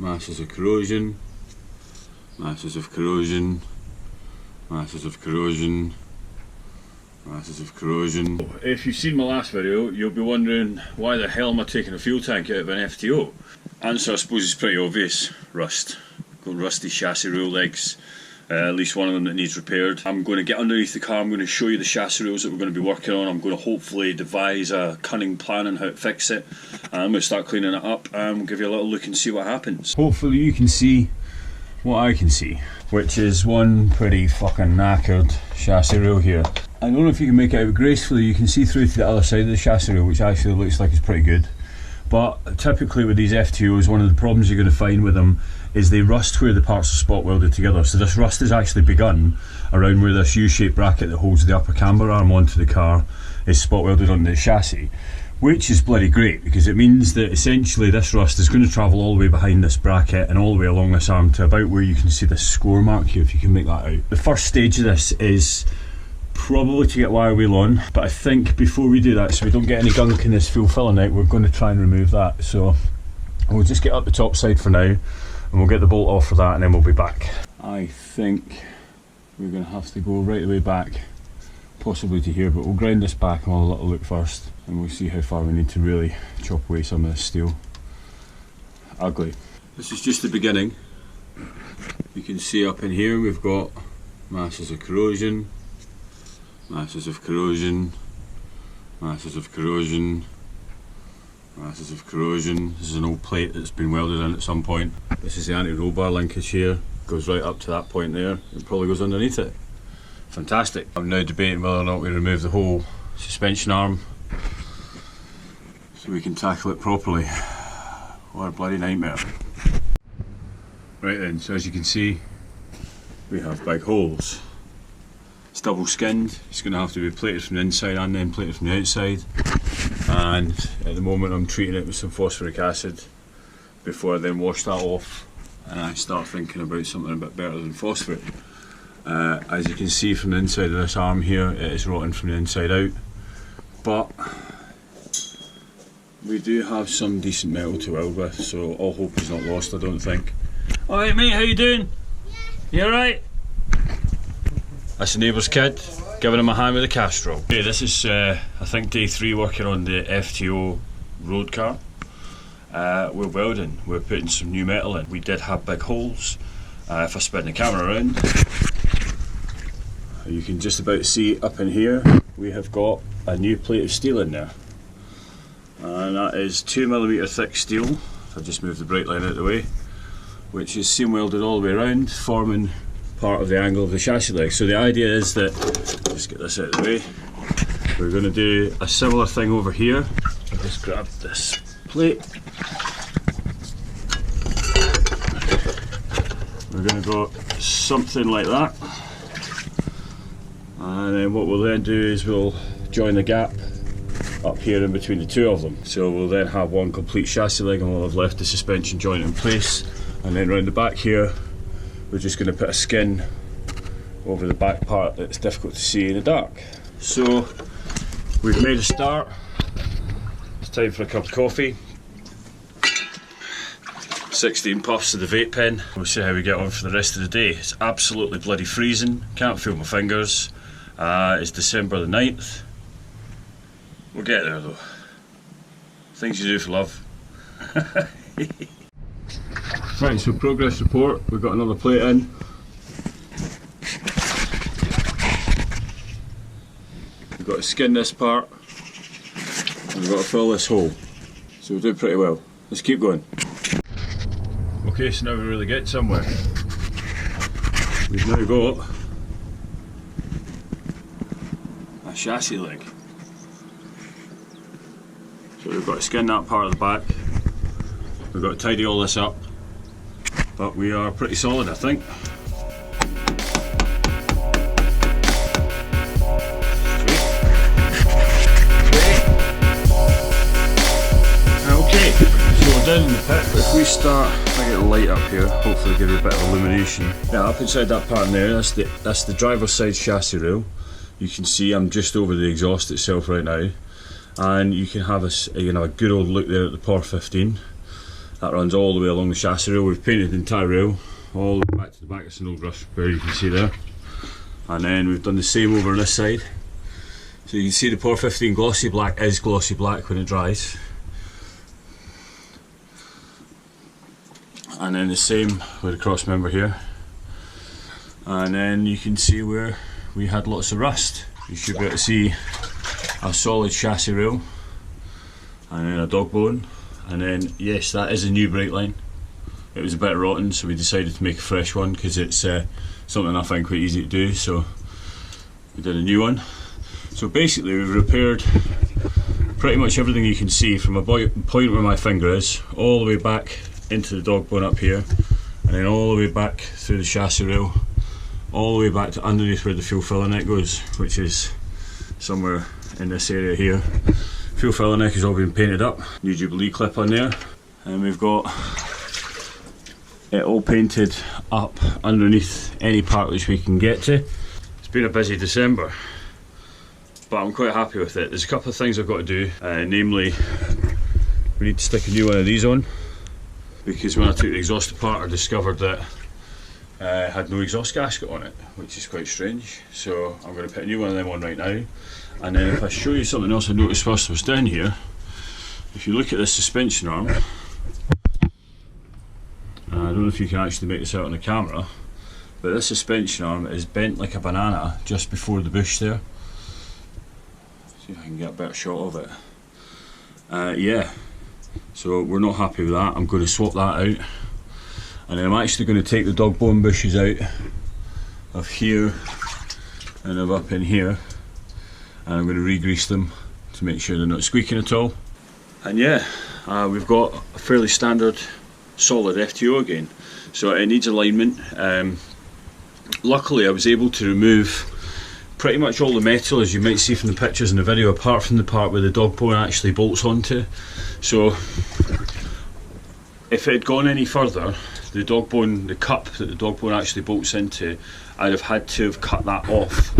masses of corrosion, masses of corrosion, masses of corrosion, masses of corrosion. If you've seen my last video, you'll be wondering why the hell am I taking a fuel tank out of an FTO? Answer, I suppose, is pretty obvious. Rust. Got rusty chassis rail legs, at least one of them that needs repaired. I'm going to get underneath the car, I'm going to show you the chassis rails that we're going to be working on. I'm going to hopefully devise a cunning plan on how to fix it. And I'm going to start cleaning it up and we'll give you a little look and see what happens. Hopefully you can see what I can see, which is one pretty fucking knackered chassis rail here. I don't know if you can make it out gracefully. You can see through to the other side of the chassis rail, which actually looks like it's pretty good. But typically with these FTOs, one of the problems you're going to find with them is they rust where the parts are spot welded together. So this rust has actually begun around where this U-shaped bracket that holds the upper camber arm onto the car is spot welded onto the chassis, which is bloody great because it means that essentially this rust is going to travel all the way behind this bracket and all the way along this arm to about where you can see this score mark here, if you can make that out. The first stage of this is probably to get wire wheel on, but I think before we do that, so we don't get any gunk in this fuel filling out, we're going to try and remove that. So we'll just get up the top side for now and we'll get the bolt off for that and then we'll be back. I think we're going to have to go right the way back, possibly to here, but we'll grind this back and we'll have a little look first and we'll see how far we need to really chop away some of this steel. Ugly. This is just the beginning. You can see up in here we've got masses of corrosion, masses of corrosion, masses of corrosion, masses of corrosion. This is an old plate that's been welded in at some point. This is the anti-roll bar linkage here, goes right up to that point there. It probably goes underneath it. Fantastic. I'm now debating whether or not we remove the whole suspension arm so we can tackle it properly. What a bloody nightmare. Right then, so as you can see, we have big holes. It's double skinned, it's going to have to be plated from the inside and then plated from the outside, and at the moment I'm treating it with some phosphoric acid before I then wash that off and I start thinking about something a bit better than phosphate. As you can see from the inside of this arm here, it is rotting from the inside out, but we do have some decent metal to weld with, so all hope is not lost, I don't think. Alright mate, how you doing? You alright? That's the neighbour's kid, giving him a hand with the Castro. Okay, this is I think day 3 working on the FTO road car. We're welding, we're putting some new metal in. We did have big holes. If I spin the camera around, you can just about see up in here, we have got a new plate of steel in there. And that is 2mm thick steel, if I just move the brake line out of the way, which is seam welded all the way around, forming part of the angle of the chassis leg. So the idea is that, just get this out of the way, we're going to do a similar thing over here. I'll just grab this plate. We're going to go something like that, and then what we'll then do is we'll join the gap up here in between the two of them. So we'll then have one complete chassis leg and we'll have left the suspension joint in place, and then round the back here we're just going to put a skin over the back part that's difficult to see in the dark. So we've made a start. It's time for a cup of coffee. 16 puffs of the vape pen. We'll see how we get on for the rest of the day. It's absolutely bloody freezing. Can't feel my fingers. It's December the 9th. We'll get there though. Things you do for love. Right, so progress report, we've got another plate in. We've got to skin this part, and we've got to fill this hole. So we're doing pretty well. Let's keep going. Okay, so now we really get somewhere. We've now got a chassis leg. So we've got to skin that part of the back. We've got to tidy all this up. But we are pretty solid, I think. Okay, so we're down in the pit. If we start, I get a light up here, hopefully give you a bit of illumination. Yeah, up inside that part in there, that's the driver's side chassis rail. You can see I'm just over the exhaust itself right now, and you can have a good old look there at the POR 15. That runs all the way along the chassis rail. We've painted the entire rail all the way back to the back of the rust repair, you can see there. And then we've done the same over on this side. So you can see the Por 15 glossy black is glossy black when it dries. And then the same with the cross member here. And then you can see where we had lots of rust. You should be able to see a solid chassis rail, and then a dog bone, and then yes, that is a new brake line. It was a bit rotten, so we decided to make a fresh one because it's something I find quite easy to do, so we did a new one. So basically we've repaired pretty much everything you can see from a point where my finger is all the way back into the dog bone up here, and then all the way back through the chassis rail, all the way back to underneath where the fuel filler neck goes, which is somewhere in this area here. Fuel filler neck has all been painted up, new Jubilee clip on there, and we've got it all painted up underneath any part which we can get to. It's been a busy December, but I'm quite happy with it. There's a couple of things I've got to do, namely we need to stick a new one of these on, because when I took the exhaust apart I discovered that it had no exhaust gasket on it, which is quite strange. So I'm going to put a new one of them on right now. And then if I show you something else I noticed whilst I was down here, if you look at this suspension arm, I don't know if you can actually make this out on the camera, but this suspension arm is bent like a banana just before the bush there. See if I can get a better shot of it. Yeah, so we're not happy with that. I'm going to swap that out, and then I'm actually going to take the dog bone bushes out of here and of up in here, and I'm going to re-grease them to make sure they're not squeaking at all. And yeah, we've got a fairly standard solid FTO again, so it needs alignment. Luckily I was able to remove pretty much all the metal, as you might see from the pictures in the video, apart from the part where the dog bone actually bolts onto. So if it had gone any further, the dog bone, the cup that the dog bone actually bolts into, I'd have had to have cut that off,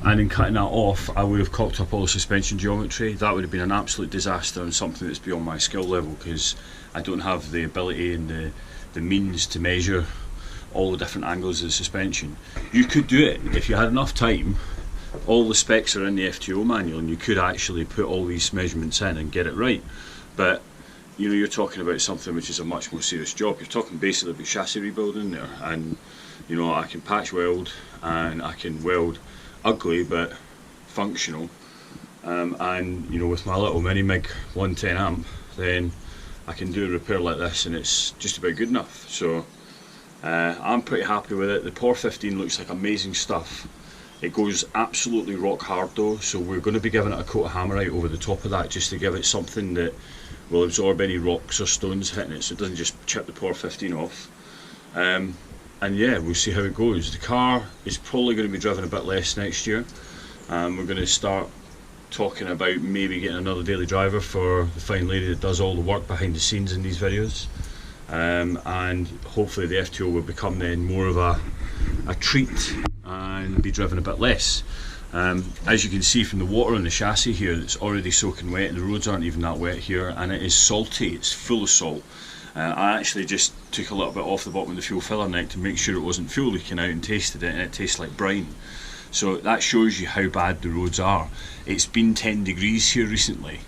and in cutting that off I would have cocked up all the suspension geometry. That would have been an absolute disaster and something that's beyond my skill level, because I don't have the ability and the means to measure all the different angles of the suspension. You could do it if you had enough time. All the specs are in the FTO manual and you could actually put all these measurements in and get it right, but you know, you're talking about something which is a much more serious job. You're talking basically about chassis rebuilding there, and you know, I can patch weld and I can weld ugly but functional, and you know, with my little mini MIG 110 amp, then I can do a repair like this and it's just about good enough. So I'm pretty happy with it. The Por 15 looks like amazing stuff. It goes absolutely rock hard though, so we're going to be giving it a coat of hammerite over the top of that, just to give it something that will absorb any rocks or stones hitting it, so it doesn't just chip the Por 15 off. And yeah, we'll see how it goes. The car is probably going to be driven a bit less next year. We're going to start talking about maybe getting another daily driver for the fine lady that does all the work behind the scenes in these videos, and hopefully the FTO will become then more of a treat and be driven a bit less. As you can see from the water on the chassis here, it's already soaking wet, and the roads aren't even that wet here, and it is salty, it's full of salt. I actually just took a little bit off the bottom of the fuel filler neck to make sure it wasn't fuel leaking out, and tasted it, and it tastes like brine. So that shows you how bad the roads are. It's been 10 degrees here recently.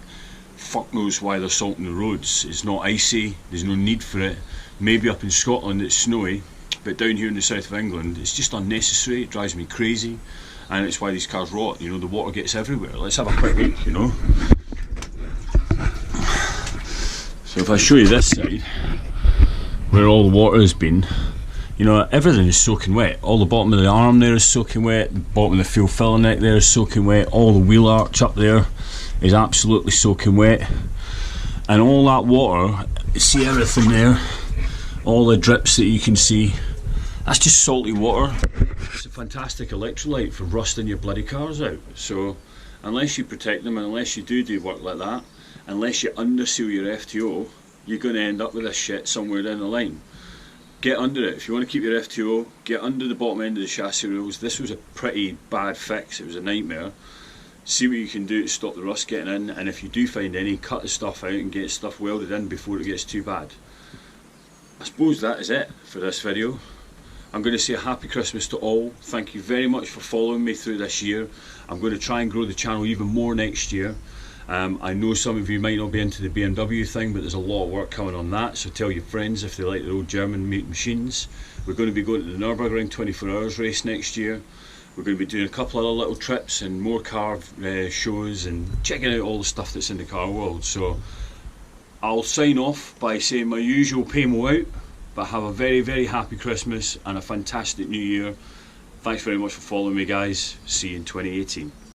Fuck knows why they're salting the roads. It's not icy, there's no need for it. Maybe up in Scotland it's snowy, but down here in the south of England it's just unnecessary. It drives me crazy, and it's why these cars rot. You know, the water gets everywhere. Let's have a quick look, you know. So if I show you this side, where all the water has been, you know, everything is soaking wet. All the bottom of the arm there is soaking wet, the bottom of the fuel filler neck there is soaking wet, all the wheel arch up there is absolutely soaking wet, and all that water, see everything there, all the drips that you can see, that's just salty water. It's a fantastic electrolyte for rusting your bloody cars out. So unless you protect them, and unless you do work like that, unless you underseal your FTO, you're going to end up with this shit somewhere down the line. Get under it. If you want to keep your FTO, get under the bottom end of the chassis rails. This was a pretty bad fix, it was a nightmare. See what you can do to stop the rust getting in, and if you do find any, cut the stuff out and get stuff welded in before it gets too bad. I suppose that is it for this video. I'm going to say a happy Christmas to all. Thank you very much for following me through this year. I'm going to try and grow the channel even more next year. I know some of you might not be into the BMW thing, but there's a lot of work coming on that, so tell your friends if they like the old German made machines. We're going to be going to the Nürburgring 24 hours race next year. We're going to be doing a couple other little trips and more car shows and checking out all the stuff that's in the car world. So I'll sign off by saying my usual PAMO out, but have a very, very happy Christmas and a fantastic new year. Thanks very much for following me, guys. See you in 2018.